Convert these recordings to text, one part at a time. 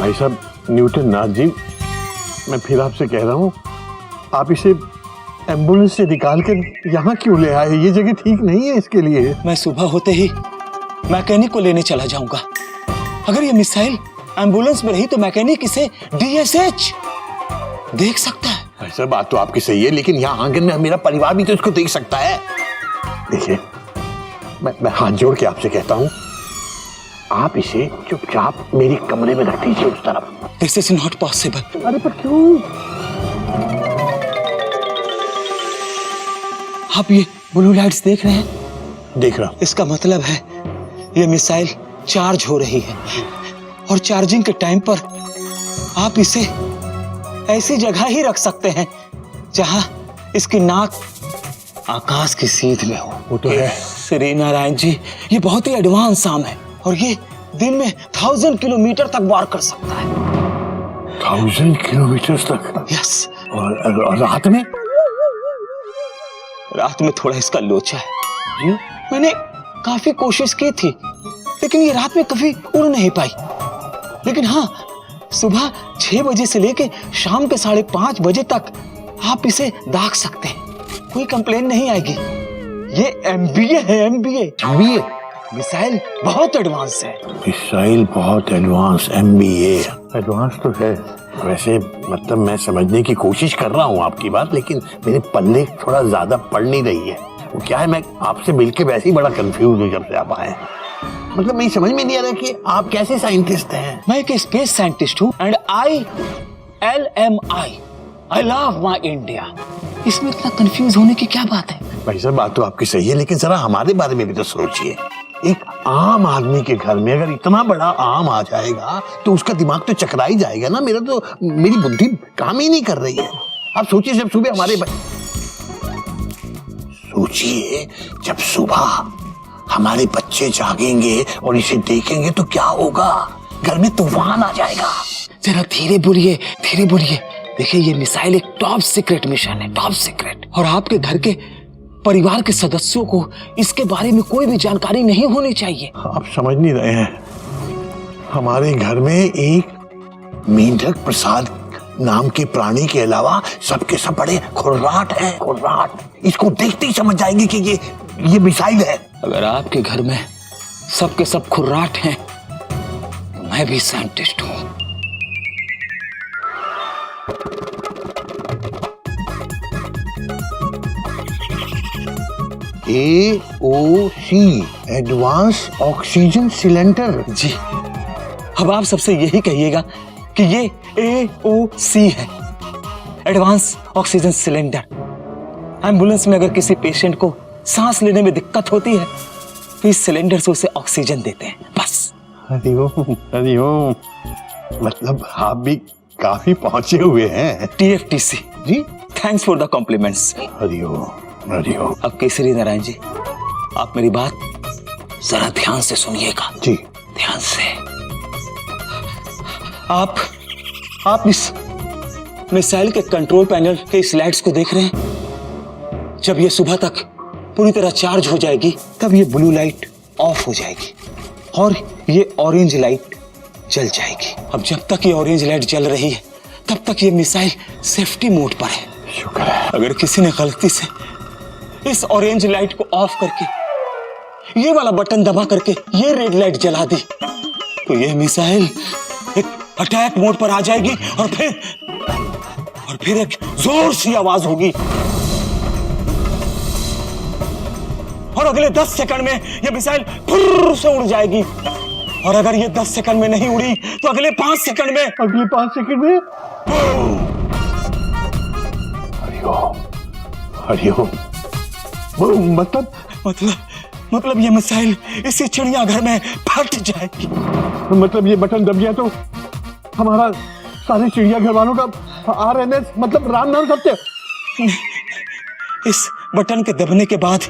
भाई साहब न्यूटन नाथ जी, मैं फिर आपसे कह रहा हूँ, आप इसे एम्बुलेंस से निकाल कर यहाँ क्यों ले आए? ये जगह ठीक नहीं है इसके लिए। मैं सुबह होते ही मैकेनिक को लेने चला जाऊंगा। अगर ये मिसाइल एम्बुलेंस में रही तो मैकेनिक इसे DSH देख सकता है। ऐसा बात तो आपकी सही है, लेकिन यहाँ आंगन में मेरा परिवार भी तो इसको देख सकता है। देखिए, मैं हाथ जोड़ के आपसे कहता हूँ, आप इसे चुपचाप मेरे कमरे में रख दीजिए उस तरफ। This is not possible. अरे पर क्यों? आप ये ब्लू लाइट्स देख रहे हैं? देख रहा। इसका मतलब है ये मिसाइल चार्ज हो रही है और चार्जिंग के टाइम पर आप इसे ऐसी जगह ही रख सकते हैं जहां इसकी नाक आकाश की सीध में हो। वो तो है। श्री नारायण जी, ये बहुत ही एडवांस आर्म है और ये दिन में 1000 किलोमीटर तक वार कर सकता है। 1000 किलोमीटर तक? यस। और रात में? रात में थोड़ा इसका लोचा है। मैंने काफी कोशिश की थी, लेकिन ये रात में कभी उड़ नहीं पाई। लेकिन हाँ, सुबह 6 बजे से लेके शाम के 5:30 बजे तक आप इसे दाग सकते हैं, कोई कंप्लेन नहीं आएगी। ये MBA है, MBA। मिसाइल बहुत एडवांस है। मिसाइल बहुत एडवांस, MBA एडवांस तो है। वैसे मतलब मैं समझने की कोशिश कर रहा हूँ आपकी बात, लेकिन मेरे पल्ले थोड़ा ज्यादा पड़ नहीं रही है। वो क्या है, मैं आपसे मिलके वैसे ही बड़ा कंफ्यूज हूँ जब से आप आए। मतलब मेरी समझ में नहीं आ रहा कि आप कैसे साइंटिस्ट हैं। मैं एक स्पेस साइंटिस्ट हूँ and I love my India। इसमें इतना कंफ्यूज होने की क्या बात है? भाई साहब बात तो आपकी सही है, लेकिन जरा हमारे बारे में भी तो सोचिए। एक आम आदमी के घर में अगर इतना बड़ा आम आ जाएगा तो उसका दिमाग तो चकरा ही जाएगा ना। मेरी बुद्धि काम ही नहीं कर रही है। आप सोचिए, जब सुबह हमारे बच्चे जागेंगे और इसे देखेंगे तो क्या होगा? घर में तूफान आ जाएगा। जरा धीरे बोलिए। देखिए, ये मिसाइल एक टॉप सीक्रेट मिशन है, टॉप सीक्रेट। और आपके घर के परिवार के सदस्यों को इसके बारे में कोई भी जानकारी नहीं होनी चाहिए। आप समझ नहीं रहे हैं। हमारे घर में एक मेंढक प्रसाद नाम के प्राणी के अलावा सबके सब बड़े खुर्राट हैं, खुर्राट। इसको देखते ही समझ जाएंगे कि ये मिसाइल है। अगर आपके घर में सबके सब खुर्राट हैं तो मैं भी साइंटिस्ट हूँ। AOC advance oxygen cylinder. जी, अब आप सबसे यही कहिएगा कि ये AOC है, एडवांस ऑक्सीजन सिलेंडर। एम्बुलेंस में अगर किसी पेशेंट को सांस लेने में दिक्कत होती है तो इस सिलेंडर से उसे ऑक्सीजन देते हैं, बस। हरिओम। मतलब आप भी काफी पहुंचे हुए हैं। TFTC ji, thanks for the compliments. Hari Om. अब केसरी नारायण जी, आप मेरी बात जरा ध्यान से सुनिएगा। जी, ध्यान से। आप इस मिसाइल के कंट्रोल पैनल के इस लाइट्स को देख रहे हैं? जब ये सुबह तक पूरी तरह चार्ज हो जाएगी तब ये ब्लू लाइट ऑफ हो जाएगी और ये ऑरेंज लाइट जल जाएगी। अब जब तक ये ऑरेंज लाइट जल रही है तब तक ये मिसाइल सेफ्टी मोड पर है। शुक्र है। अगर किसी ने गलती से इस ऑरेंज लाइट को ऑफ करके ये वाला बटन दबा करके ये रेड लाइट जला दी तो ये मिसाइल एक अटैक मोड पर आ जाएगी और फिर एक जोर सी आवाज होगी और अगले 10 सेकंड में ये मिसाइल फुर्र से उड़ जाएगी। और अगर ये 10 सेकंड में नहीं उड़ी तो अगले 5 सेकंड में हरिओम। मतलब ये मिसाइल इसी चिड़ियाघर में फट जाएगी। मतलब ये बटन दब गया तो हमारा सारे चिड़ियाघर वालों का RNS मतलब राम नाम सत्य। इस बटन के दबने के बाद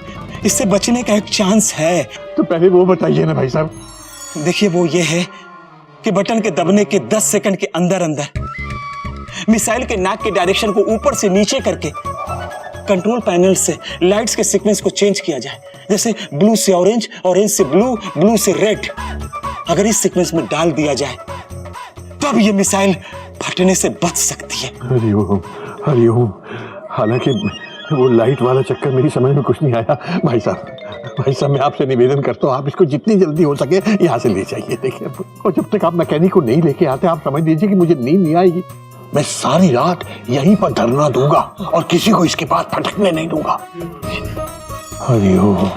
इससे बचने का एक चांस है। तो पहले वो बताइए ना भाई साहब। देखिए, वो ये है कि बटन के दबने के 10 सेकंड के अंदर मिसाइल के नाक के डायरेक्शन को ऊपर से नीचे करके कंट्रोल पैनल से लाइट्स के सीक्वेंस को चेंज किया जाए। जैसे ब्लू से ऑरेंज, ऑरेंज से ब्लू, ब्लू से रेड। अगर इस सीक्वेंस में डाल दिया जाए तब ये मिसाइल फटने से बच सकती है। हरिओम हरिओम। हालांकि वो लाइट वाला चक्कर मेरी समझ में कुछ नहीं आया। भाई साहब मैं आपसे निवेदन करता हूँ, आप इसको जितनी जल्दी हो सके यहाँ से ले जाइए। देखिए, और जब तक आप मैकेनिक को नहीं लेके आते, आप समझ लीजिए कि मुझे नींद नहीं आएगी। मैं सारी रात यहीं पर धरना दूंगा और किसी को इसके पास फटकने नहीं दूंगा। हरिओम।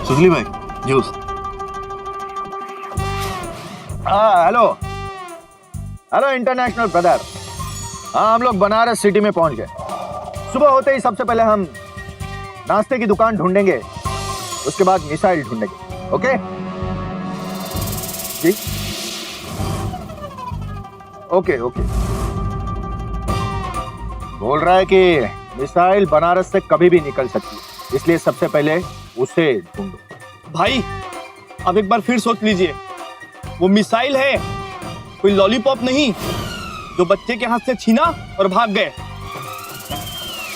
सुजली भाई, juice. Hello hello international brother. हाँ, हम लोग बनारस सिटी में पहुंच गए। सुबह होते ही सबसे पहले हम नाश्ते की दुकान ढूंढेंगे, उसके बाद मिसाइल ढूंढेंगे। ओके जी, ओके ओके। बोल रहा है कि मिसाइल बनारस से कभी भी निकल सकती है, इसलिए सबसे पहले उसे ढूंढो। भाई, अब एक बार फिर सोच लीजिए, वो मिसाइल है, कोई लॉलीपॉप नहीं जो बच्चे के हाथ से छीना और भाग गए।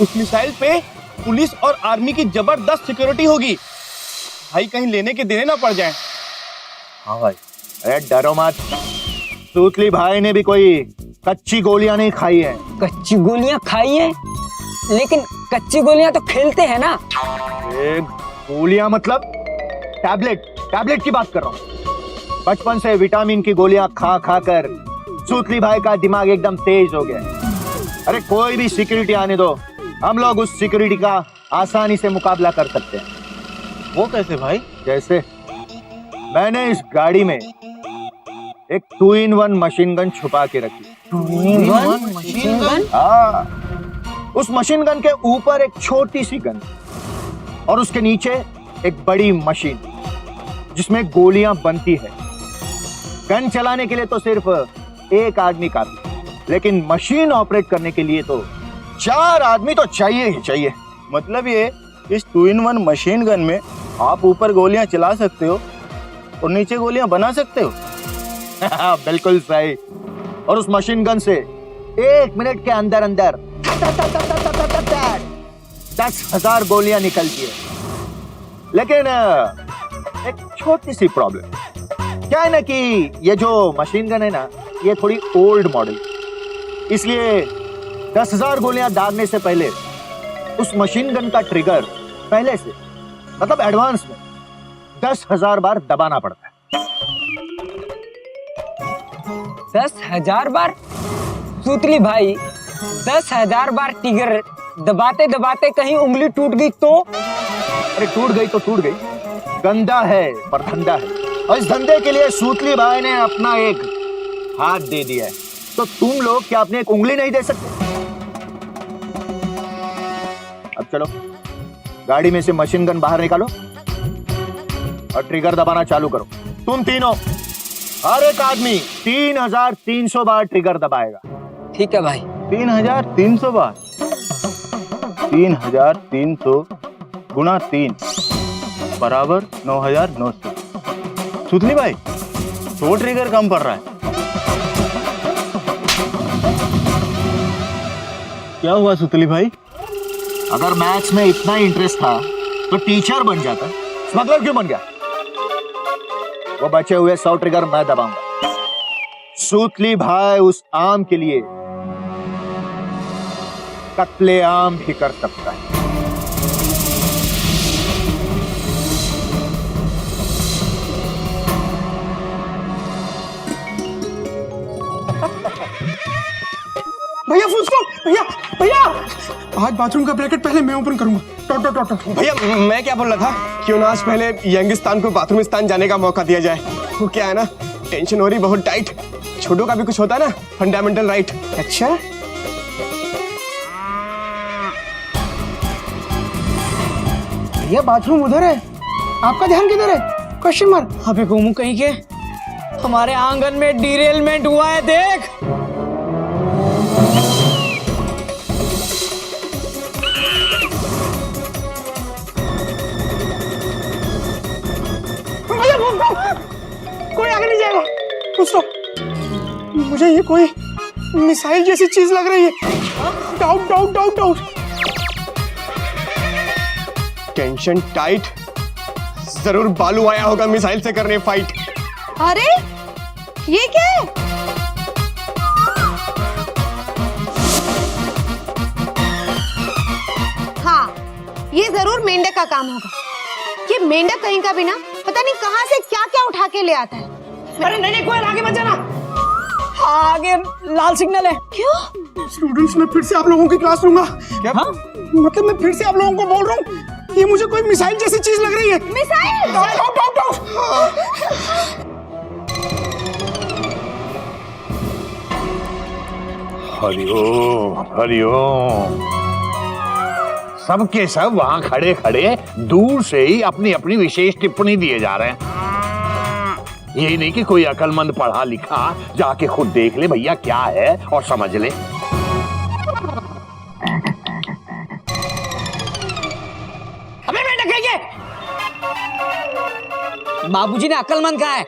उस मिसाइल पे पुलिस और आर्मी की जबरदस्त सिक्योरिटी होगी। भाई, कहीं लेने के देने ना पड़ जाए। हाँ भाई, अरे डरो मत। सूतली भाई ने भी कोई कच्ची गोलियां नहीं खाई है। कच्ची गोलियां खाई है, लेकिन कच्ची गोलियां तो खेलते हैं ना। गोलियां मतलब टैबलेट की बात कर रहा हूँ। बचपन से विटामिन की गोलियां खा खा कर सूतली भाई का दिमाग एकदम तेज हो गया। अरे कोई भी सिक्योरिटी आने दो, हम लोग उस सिक्योरिटी का आसानी से मुकाबला कर सकते हैं। वो कैसे भाई? जैसे मैंने इस गाड़ी में एक 2-in-1 मशीन गन छुपा के रखी। Machine gun? हाँ, उस मशीन गन के ऊपर एक छोटी सी गन और उसके नीचे एक बड़ी मशीन जिसमें गोलियां बनती है। गन चलाने के लिए तो सिर्फ एक आदमी काफी, लेकिन मशीन ऑपरेट करने के लिए तो 4 आदमी तो चाहिए ही चाहिए। मतलब ये, इस 2-in-1 मशीन गन में आप ऊपर गोलियां चला सकते हो और नीचे गोलियां बना सकते हो। बिल्कुल सही। और उस मशीन गन से 1 मिनट के अंदर 10,000 गोलियां निकलती है। लेकिन एक छोटी सी प्रॉब्लम क्या है ना कि ये जो मशीन गन है ना, ये थोड़ी ओल्ड मॉडल, इसलिए 10,000 गोलियां दागने से पहले उस मशीन गन का ट्रिगर पहले से, मतलब एडवांस में 10,000 बार दबाना पड़ता है। 10,000 बार? सूतली भाई, 10,000 बार ट्रिगर दबाते दबाते कहीं उंगली टूट गई तो? अरे टूट गई तो टूट गई, गंदा है पर धंधा है, और इस धंधे के लिए सूतली भाई ने अपना एक हाथ दे दिया है। तो तुम लोग क्या अपनी एक उंगली नहीं दे सकते? अब चलो, गाड़ी में से मशीन गन बाहर निकालो और ट्रिगर दबाना चालू करो। तुम तीनों, हर एक आदमी 3,300 बार ट्रिगर दबाएगा। ठीक है भाई। 3,300 बार? 3,300 गुणा 3 बराबर 9,900। सुतली भाई, 100 ट्रिगर कम पड़ रहा है। क्या हुआ सुतली भाई? अगर मैथ्स में इतना इंटरेस्ट था तो टीचर बन जाता, स्मगलर क्यों बन गया? वो बचे हुए 100 ट्रिगर मैं दबाऊंगा। सूतली भाई उस आम के लिए कत्ले आम भी कर सकता है। भैया फुल स्टॉप। भैया आज बाथरूम का ब्रैकेट पहले मैं ओपन करूंगा। टॉट। भैया मैं क्या बोल रहा था, क्यों ना आज पहले यंगिस्तान को बाथरूमिस्तान जाने का मौका दिया जाए। वो क्या है ना, टेंशन हो रही बहुत टाइट। छोटों का भी कुछ होता है ना, फंडामेंटल राइट। अच्छा, भैया बाथरूम उधर है, आपका ध्यान किधर है? Question mark. अबे गोमू कहीं के, हमारे आंगन में डिरेलमेंट हुआ है, देख। कोई आगे नहीं जाएगा। दोस्तों, मुझे ये कोई मिसाइल जैसी चीज लग रही है। डाउट। टेंशन टाइट, जरूर बालू आया होगा मिसाइल से करने फाइट। अरे ये क्या है? ये जरूर मेंढक का काम होगा। ये मेंढक कहीं का भी ना पता नहीं कहाँ से क्या क्या उठा के ले आता है। अरे नहीं कोई आगे मत जाना, आगे लाल सिग्नल है। क्यों? स्टूडेंट्स, मैं फिर से आप लोगों की क्लास लूंगा। क्या? हाँ? मतलब मैं फिर से आप लोगों को बोल रहा हूँ, ये मुझे कोई मिसाइल जैसी चीज लग रही है। Missile? Out, out, out. Hariom Hariom. सब के सब वहां खड़े खड़े दूर से ही अपनी अपनी विशेष टिप्पणी दिए जा रहे हैं। यही नहीं कि कोई अकलमंद पढ़ा लिखा जाके खुद देख ले भैया क्या है और समझ ले। अबे मेंढक है ये। बाबूजी ने अक्लमंद कहा है।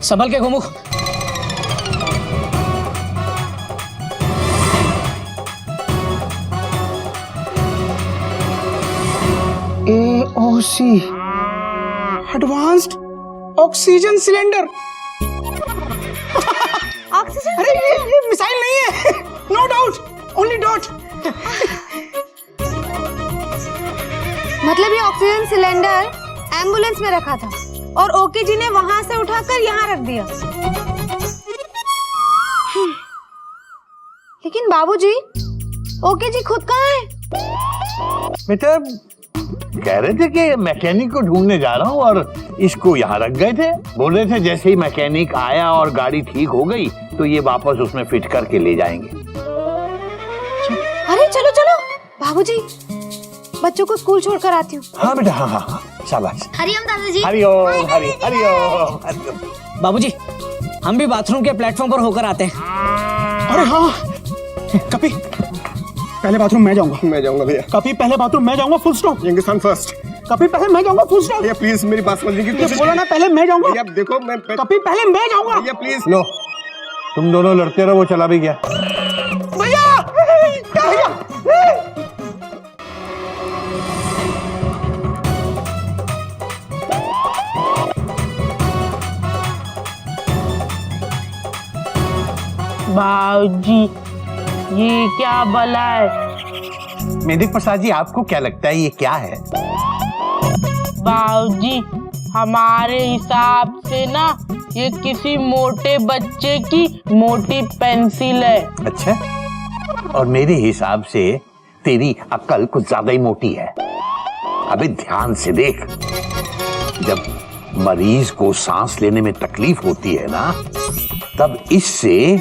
संभल के घूमो। AOC, advanced oxygen cylinder. Oxygen? अरे ये मिसाइल नहीं है। No doubt, only dot. मतलब ये ऑक्सीजन सिलेंडर एम्बुलेंस में रखा था और ओके जी ने वहां से उठाकर यहाँ रख दिया। लेकिन बाबूजी, ओके जी खुद कहाँ है? बेटा कह रहे थे कि मैकेनिक को ढूंढने जा रहा हूँ और इसको यहाँ रख गए थे। बोल रहे थे जैसे ही मैकेनिक आया और गाड़ी ठीक हो गई तो ये वापस उसमें फिट करके ले जाएंगे। अरे चलो चलो बाबूजी, बच्चों को स्कूल छोड़कर आती हूँ। हाँ बेटा, हाँ हाँ हाँ, शाबाश। हरिओम दादाजी। हरिओम हरिओम हरिओम। बाबूजी हम भी बाथरूम के प्लेटफॉर्म पर होकर आते हैं। अरे हाँ, कपी पहले बाथरूम मैं जाऊंगा। मैं जाऊंगा भैया। कपी पहले बाथरूम मैं जाऊंगा, फुल स्टॉप। यंगिस्तान फर्स्ट। कपी पहले मैं जाऊंगा, फुल स्टॉप। भैया प्लीज मेरी बात समझने की ये कोशिश बोला ना पहले मैं जाऊंगा। भैया देखो मैं कपी पहले मैं जाऊंगा। भैया प्लीज। लो तुम दोनों लड़ते रहो, वो चला भी गया। भैया भैया बाबूजी ये क्या बला है? मेदिक प्रसाद जी आपको क्या लगता है ये क्या है? बाबूजी हमारे हिसाब से ना ये किसी मोटे बच्चे की मोटी पेंसिल है। अच्छा, और मेरे हिसाब से तेरी अक्ल कुछ ज्यादा ही मोटी है। अबे ध्यान से देख, जब मरीज को सांस लेने में तकलीफ होती है ना तब इससे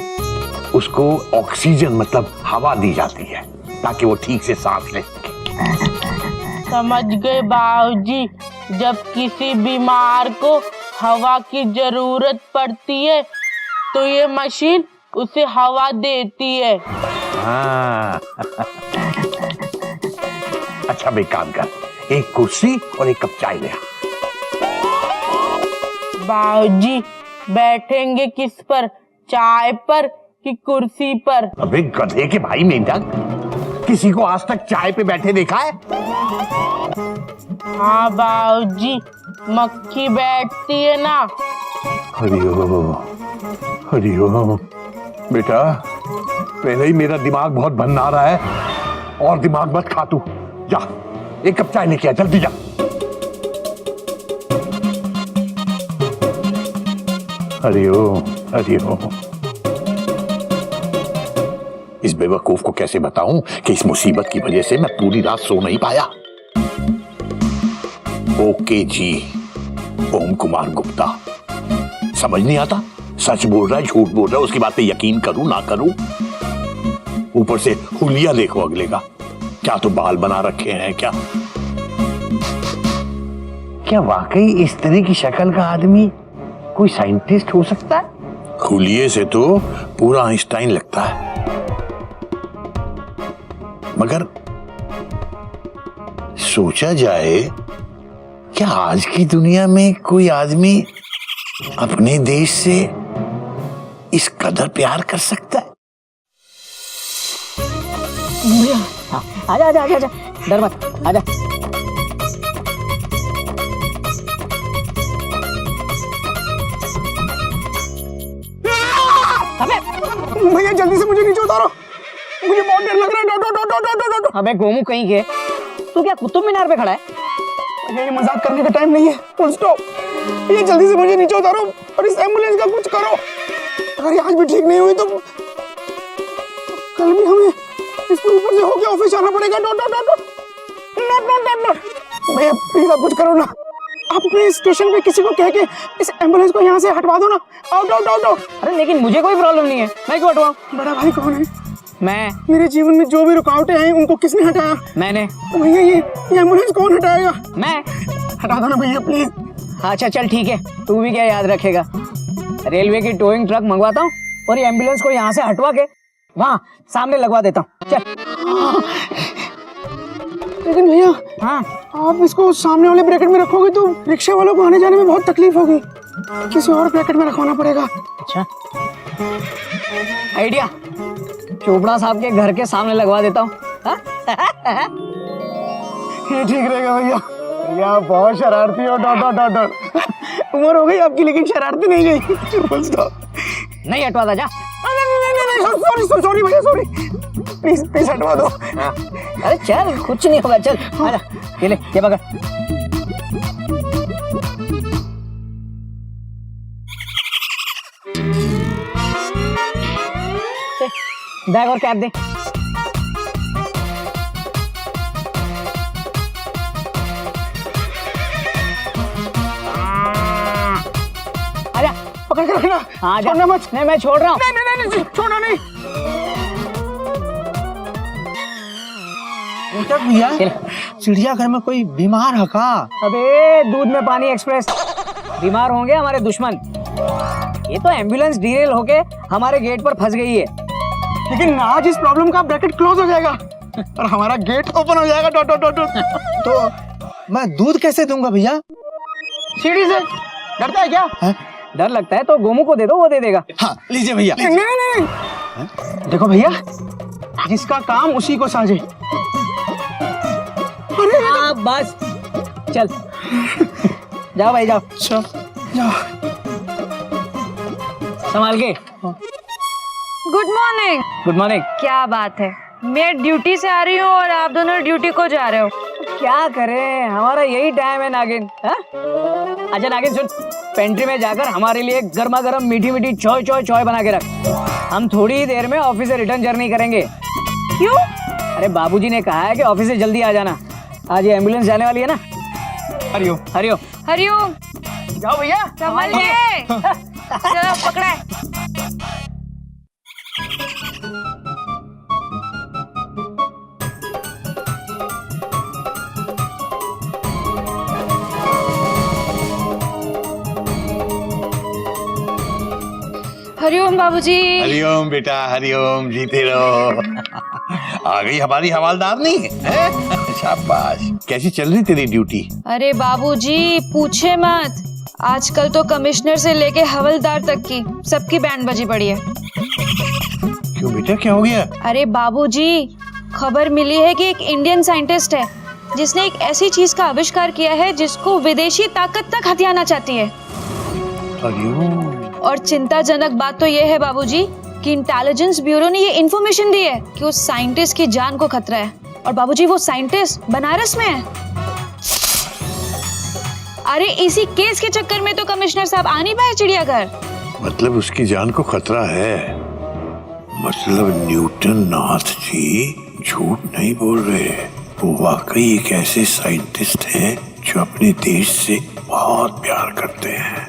उसको ऑक्सीजन मतलब हवा दी जाती है ताकि वो ठीक से सांस ले सके। समझ गए बाबूजी, जब किसी बीमार को हवा की जरूरत पड़ती है तो ये मशीन उसे हवा देती है। हाँ। अच्छा भाई काम कर, एक कुर्सी और एक कप चाय ले आ। बाबूजी बैठेंगे किस पर, चाय पर कि कुर्सी पर? अबे गधे के भाई मेंढक, किसी को आज तक चाय पे बैठे देखा है? हाँ बाबूजी, मक्खी बैठती है ना। हरिओम हरिओम। बेटा पहले ही मेरा दिमाग बहुत भन्ना रहा है और दिमाग मत खा तू। जा एक कप चाय लेके आ, जल्दी जा। हरिओम हरिओम। इस बेवकूफ को कैसे बताऊं कि इस मुसीबत की वजह से मैं पूरी रात सो नहीं पाया। ओके जी, ओम कुमार गुप्ता। समझ नहीं आता, सच बोल रहा है झूठ बोल रहा है, उसकी बात पे यकीन करूं ना करूं। ऊपर से हुलिया देखो अगले का, क्या तो बाल बना रखे हैं क्या। क्या वाकई इस तरह की शक्ल का आदमी कोई साइंटिस्ट हो सकता है? हुलिये से तो पूरा आइंस्टाइन लगता है। मगर सोचा जाए, क्या आज की दुनिया में कोई आदमी अपने देश से इस कदर प्यार कर सकता है? आजा आजा आजा आजा, डर मत, आजा। भैया जल्दी से मुझे नीचे उतारो, मुझे बहुत डर लग रहा है। डॉ। अबे गोमू कहीं के, तू क्या कुतुब मीनार पे खड़ा है? भैया ये मजाक करने का टाइम नहीं है, फुल स्टॉप। भैया जल्दी से मुझे नीचे उतारो और इस एम्बुलेंस का कुछ करो। अगर ये आज भी ठीक नहीं हुई तो कल भी हमें इसके ऊपर से होके ऑफिस जाना पड़ेगा। डॉ। भैया प्लीज आप कुछ करो ना, आप अपने स्टेशन पे किसी को कह के इस एम्बुलेंस को यहाँ से हटवा दो ना। आउट। अरे लेकिन मुझे कोई प्रॉब्लम नहीं है, मैं क्यों हटवाऊं? बड़ा भाई कौन है? मैं। मेरे जीवन में जो भी रुकावटें आई उनको किसने हटाया? मैंने। तो भैया ये एम्बुलेंस कौन हटाएगा? मैं। हटा दो ना भैया प्लीज। अच्छा चल ठीक है, तू भी क्या याद रखेगा, रेलवे की टोइंग ट्रक मंगवाता हूँ और ये एम्बुलेंस को यहाँ से हटवा के वहाँ सामने लगवा देता हूँ। चल। लेकिन भैया हाँ आप इसको सामने वाले ब्रैकेट में रखोगे तो रिक्शा वालों को आने जाने में बहुत तकलीफ होगी, किसी और ब्रैकेट में रखवाना पड़ेगा। अच्छा आइडिया, चोपड़ा साहब के घर के सामने लगवा देता हूँ। ये ठीक रहेगा भैया। भैया बहुत शरारती हो। डॉट। उम्र हो गई आपकी लेकिन शरारती नहीं गई। नहीं हटवाता जा। सॉरी भैया सॉरी, प्लीज हटवा दो। अरे चल कुछ नहीं होगा, चल आजा, ये ले ये पकड़। बैग और कैप दे। आजा पकड़ के रखना। हाँ छोड़ना मत। नहीं मैं छोड़ रहा हूँ। नहीं छोड़ना नहीं। भैया चिड़ियाघर में कोई बीमार है का? अबे दूध में पानी एक्सप्रेस, बीमार होंगे हमारे दुश्मन। ये तो एम्बुलेंस डीरेल होके हमारे गेट पर फंस गई है। लेकिन आज इस प्रॉब्लम का ब्रैकेट क्लोज हो जाएगा और हमारा गेट ओपन हो जाएगा। डॉट। तो मैं दूध कैसे दूंगा भैया? सीढ़ी से। डरता है क्या? डर लगता है तो गोमू को दे दो, वो दे देगा। हाँ लीजिए भैया। नहीं। देखो भैया, जिसका काम उसी को साझे। हाँ बस चल। जाओ भाई जाओ। जाओ। संभाल के। Good morning. Good morning. क्या बात है, मैं ड्यूटी से आ रही हूँ और आप दोनों ड्यूटी को जा रहे हो। क्या करें, हमारा यही टाइम है नागिन। अच्छा नागिन सुन, पेंट्री में जाकर हमारे लिए गर्मा गर्म मीठी मीठी चॉय बना के रख। हम थोड़ी ही देर में ऑफिस से रिटर्न जर्नी करेंगे। क्यों? अरे बाबूजी ने कहा है कि ऑफिस से जल्दी आ जाना, आज ये एम्बुलेंस जाने वाली है ना। हरिओम। हरिओम। जाओ भैया। संभल के। चलो पकड़ा। हरिओम बाबूजी। हरिओम बेटा, हरिओम, जीते रहो। आ गई हमारी हवालदार नहीं है? शाबाश। कैसी चल रही तेरी ड्यूटी? अरे बाबूजी पूछे मत, आजकल तो कमिश्नर से लेके हवलदार तक की सबकी बैंड बजी पड़ी है। क्यों बेटा, क्या हो गया? अरे बाबूजी खबर मिली है कि एक इंडियन साइंटिस्ट है जिसने एक ऐसी चीज का आविष्कार किया है जिसको विदेशी ताकत तक हथियाना चाहती है। हरिओम। और चिंताजनक बात तो ये है बाबूजी कि इंटेलिजेंस ब्यूरो ने ये इन्फॉर्मेशन दी है कि उस साइंटिस्ट की जान को खतरा है। और बाबूजी वो साइंटिस्ट बनारस में है। अरे इसी केस के चक्कर में तो कमिश्नर साहब आ नहीं पाए चिड़ियाघर। मतलब उसकी जान को खतरा है? मतलब न्यूटन नाथ जी झूठ नहीं बोल रहे, वो वाकई एक ऐसे साइंटिस्ट हैं जो अपने देश से बहुत प्यार करते हैं।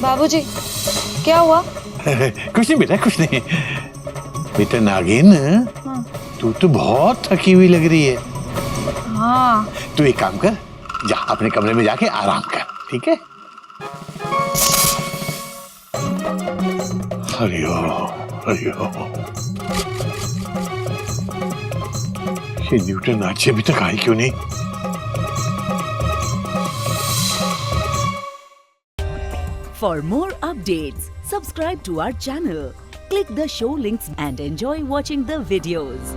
बाबूजी क्या हुआ? कुछ नहीं बेटा, कुछ नहीं। बेटा नागिन, तू तो बहुत थकी हुई लग रही है। हाँ। तू एक काम कर, जा अपने कमरे में जाके आराम कर, ठीक है? हरिओम। ये न्यूटन आज अभी तक आई क्यों नहीं? For more updates, subscribe to our channel, click the show links and enjoy watching the videos.